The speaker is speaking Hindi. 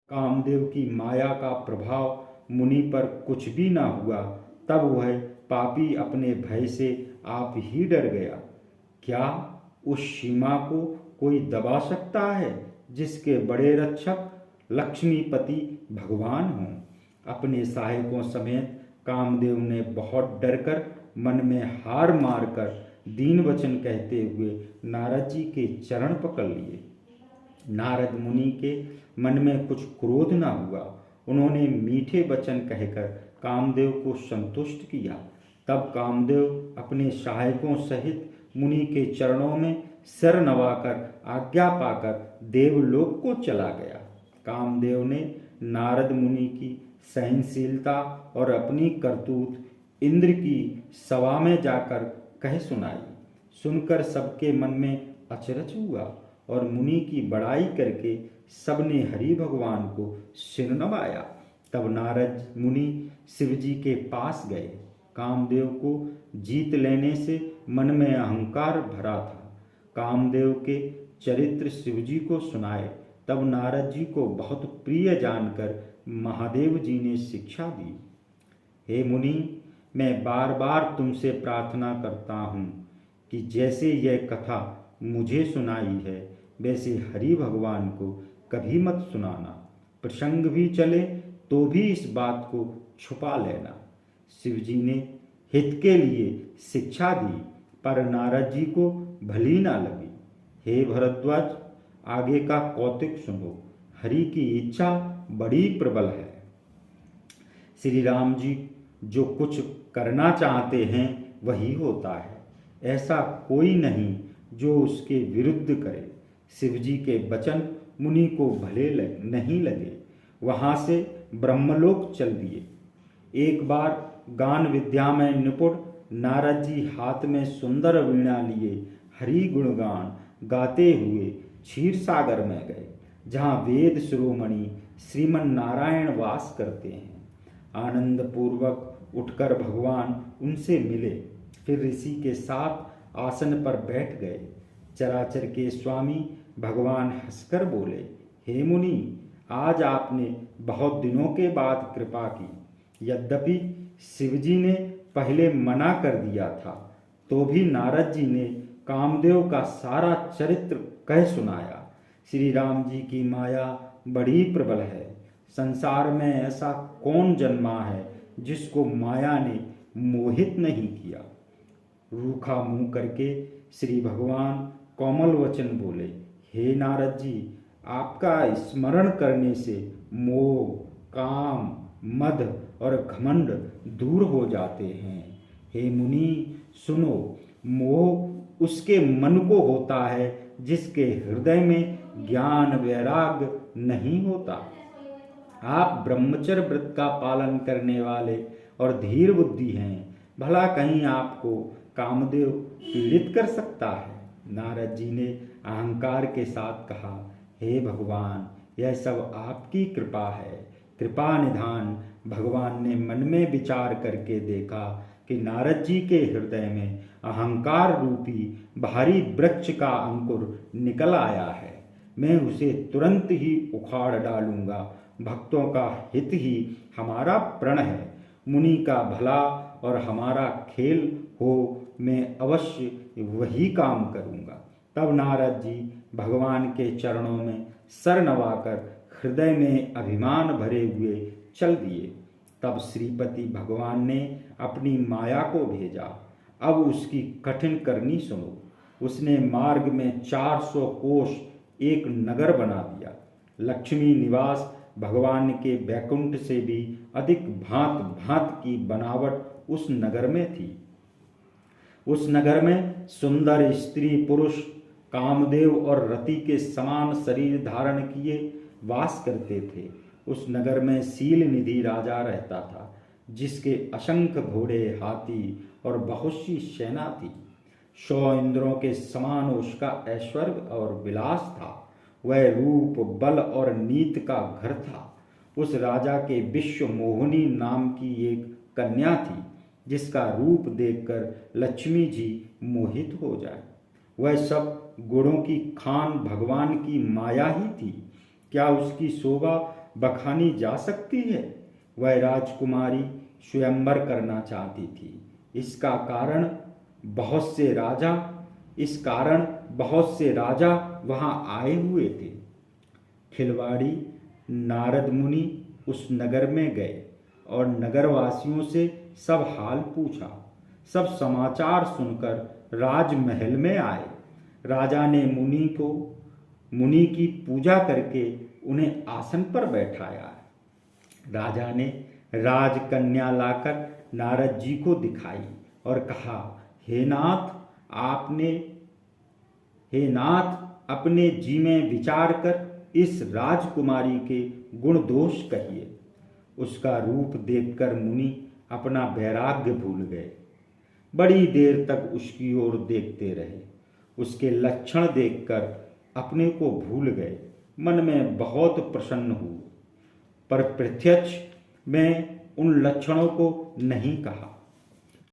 कामदेव की माया का प्रभाव मुनि पर कुछ भी न हुआ। तब वह पापी अपने भय से आप ही डर गया। क्या उस सीमा को कोई दबा सकता है जिसके बड़े रक्षक लक्ष्मीपति भगवान हों? अपने सहायकों समेत कामदेव ने बहुत डरकर मन में हार मारकर दीन वचन कहते हुए नारद जी के चरण पकड़ लिए। नारद मुनि के मन में कुछ क्रोध न हुआ। उन्होंने मीठे वचन कहकर कामदेव को संतुष्ट किया। तब कामदेव अपने सहायकों सहित मुनि के चरणों में सिर नवाकर आज्ञा पाकर देवलोक को चला गया। कामदेव ने नारद मुनि की सहनशीलता और अपनी करतूत इंद्र की सभा में जाकर कह सुनाई। सुनकर सबके मन में अचरज हुआ और मुनि की बड़ाई करके सबने हरि भगवान को सिर नवाया। तब नारद मुनि शिवजी के पास गए। कामदेव को जीत लेने से मन में अहंकार भरा था। कामदेव के चरित्र शिवजी को सुनाए। तब नारद जी को बहुत प्रिय जानकर महादेव जी ने शिक्षा दी। हे मुनि, मैं बार बार तुमसे प्रार्थना करता हूँ कि जैसे यह कथा मुझे सुनाई है वैसे हरि भगवान को कभी मत सुनाना। प्रसंग भी चले तो भी इस बात को छुपा लेना। शिवजी ने हित के लिए शिक्षा दी, पर नारद जी को भली ना लगी। हे भरद्वाज, आगे का कौतुक सुनो। हरि की इच्छा बड़ी प्रबल है। श्री राम जी जो कुछ करना चाहते हैं वही होता है। ऐसा कोई नहीं जो उसके विरुद्ध करे। शिवजी के वचन मुनि को भले नहीं लगे। वहां से ब्रह्मलोक चल दिए। एक बार गान विद्या में निपुण नारद जी हाथ में सुंदर वीणा लिए हरि गुणगान गाते हुए क्षीर सागर में गए, जहाँ वेद शिरोमणि श्रीमन नारायण वास करते हैं। आनंद पूर्वक उठकर भगवान उनसे मिले। फिर ऋषि के साथ आसन पर बैठ गए। चराचर के स्वामी भगवान हंसकर बोले, हे मुनि, आज आपने बहुत दिनों के बाद कृपा की। यद्यपि शिवजी ने पहले मना कर दिया था, तो भी नारद जी ने कामदेव का सारा चरित्र कह सुनाया। श्री राम जी की माया बड़ी प्रबल है। संसार में ऐसा कौन जन्मा है जिसको माया ने मोहित नहीं किया। रूखा मुंह करके श्री भगवान कोमल वचन बोले, हे नारद जी, आपका स्मरण करने से मोह, काम, मद और घमंड दूर हो जाते हैं। हे मुनि, सुनो, मोह उसके मन को होता है जिसके हृदय में ज्ञान वैराग्य नहीं होता। आप ब्रह्मचर्य व्रत का पालन करने वाले और धीर बुद्धि हैं। भला कहीं आपको कामदेव पीड़ित कर सकता है? नारद जी ने अहंकार के साथ कहा, हे भगवान, यह सब आपकी कृपा है। कृपा निधान भगवान ने मन में विचार करके देखा कि नारद जी के हृदय में अहंकार रूपी भारी वृक्ष का अंकुर निकल आया है। मैं उसे तुरंत ही उखाड़ डालूंगा। भक्तों का हित ही हमारा प्रण है। मुनि का भला और हमारा खेल हो, मैं अवश्य वही काम करूंगा। तब नारद जी भगवान के चरणों में सर नवाकर हृदय में अभिमान भरे हुए चल दिए। तब श्रीपति भगवान ने अपनी माया को भेजा। अब उसकी कठिन करनी सुनो। उसने मार्ग में 400 कोस एक नगर बना दिया। लक्ष्मी निवास भगवान के बैकुंठ से भी अधिक भांत भांत की बनावट उस नगर में थी। उस नगर में सुंदर स्त्री पुरुष कामदेव और रति के समान शरीर धारण किए वास करते थे। उस नगर में शील निधि राजा रहता था, जिसके असंख्य घोड़े, हाथी और बहुत सी सेना थी। 100 इंद्रों के समान उसका ऐश्वर्य और विलास था। वह रूप, बल और नीत का घर था। उस राजा के विश्व मोहिनी नाम की एक कन्या थी, जिसका रूप देखकर लक्ष्मी जी मोहित हो जाए। वह सब गुणों की खान भगवान की माया ही थी। क्या उसकी शोभा बखानी जा सकती है। वह राजकुमारी स्वयंवर करना चाहती थी। इस कारण बहुत से राजा वहां आए हुए थे। खिलवाड़ी नारद मुनि उस नगर में गए और नगरवासियों से सब हाल पूछा। सब समाचार सुनकर राजमहल में आए। राजा ने मुनि की पूजा करके उन्हें आसन पर बैठाया। राजा ने राजकन्या लाकर नारद जी को दिखाई और कहा, हे नाथ, अपने जी में विचार कर इस राजकुमारी के गुण दोष कहिए। उसका रूप देखकर मुनि अपना वैराग्य भूल गए। बड़ी देर तक उसकी ओर देखते रहे। उसके लक्षण देखकर अपने को भूल गए। मन में बहुत प्रसन्न हुए, पर प्रत्यक्ष में उन लक्षणों को नहीं कहा।